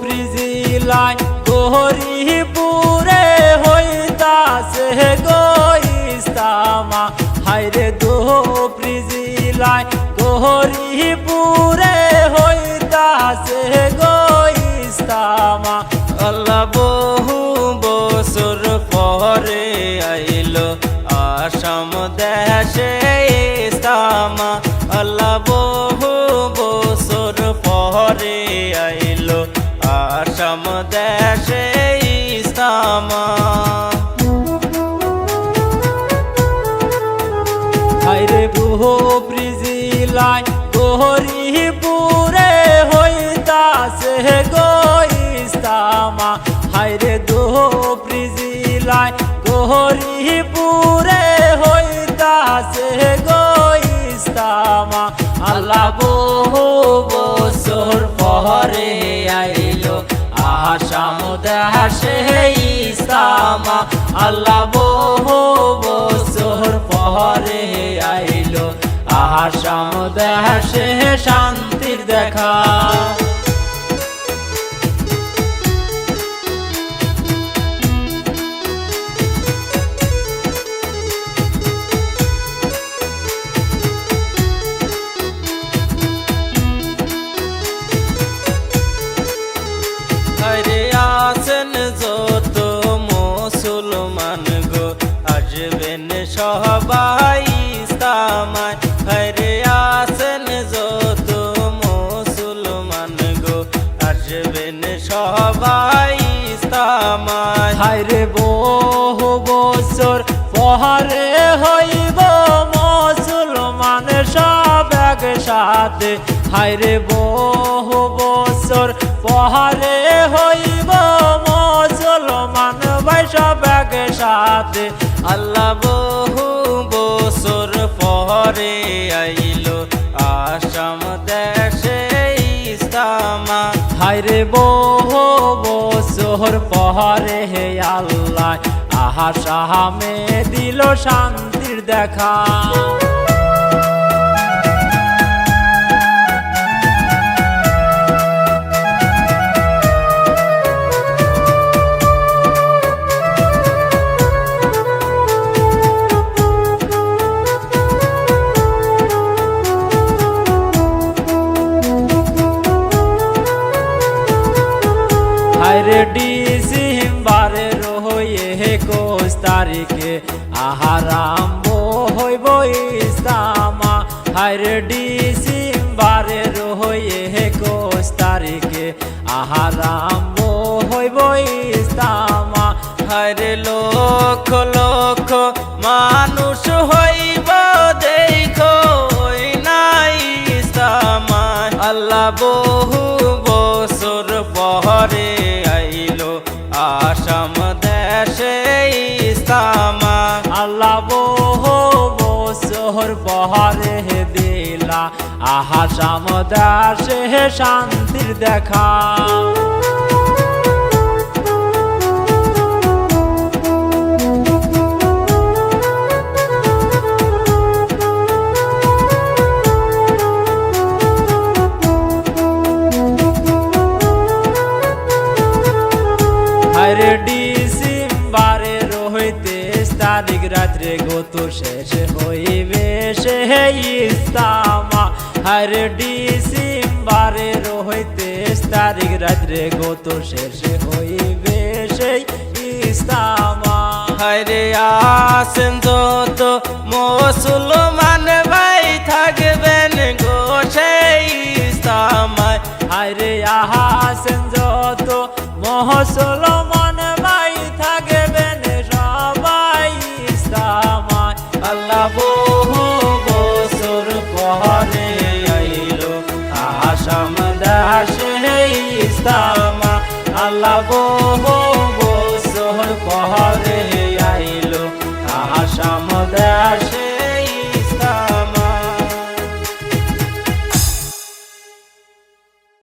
প্রিজিলাই গহরিপুরে হইতাছে গো ইস্তামা। হায়রে দো প্রিজিলাই গহরিপুরে হইতাছে গো ইস্তামা। আল্লাহ বহু বছর পরে আইলো আসাম দেশে ইস্তামা। আল্লাহ বহু বছর পরে আইলো আসাম দেশে ইস্তামা। হায়রে বহু প্রিজিলাই গহরিপুরে হইতাছে গো ইস্তামা। হায়রে দো প্রিজিলাই গহরিপুরে হইতাছে গো ইস্তামা। আল্লাহ বহু বছর পরে আইলো আসাম দেশে ইস্তামা। আল্লাহ বহু বছর পরে আইলো আসাম দেশে শান্তির দেখা। হায়রে আছেন যত মুসলমান গো আসবেন সবাই ইস্তামায়। হায়রে আছেন যত মুসলমান গো আসবেন সবাই ইস্তামায়। হায়রে বহু বছর পরে হইব মুসলমান সব একসাথে। হায়রে বহু বছর পরে হইব মুসলমান ভাই সব একসাথে। আল্লাহ বহু বছর পরে আইলো আসাম দেশে ইস্তামা। হায়রে বহু বছর পরে হে আল্লাহ আসামে দিল শান্তির দেখা। হায়রে ডিসেম্বরে রয়ে 21 তারিখে আরম্ভ হইব ইস্তামা। হায়রে ডিসেম্বরে রয়ে 21 তারিখে আরম্ভ হইব ইস্তামা। হায়রে লক্ষ লক্ষ মানুষ হইব দেখো নাই ইস্তামা। আল্লাহ বহু বছর পরে আইলো আসাম দেশে ইস্তামা। আল্লাহ বহু বছর পরে দিলা আসাম দেশে শান্তির দেখা। হায়রে ডিসেম্বরে রইতে 23 তারিখ রাত্রে গত শেষ হইবে সে ইস্তামা। হায়রে ডিসেম্বরে রইতে 23 তারিখ রাত্রে গত শেষ হইবে সেই ইস্তামা। হায়রে আসেন যত মুসলমান ভাই থাকবেন গো সেই ইস্তামায়। হায়রে আসেন যত মুসলমান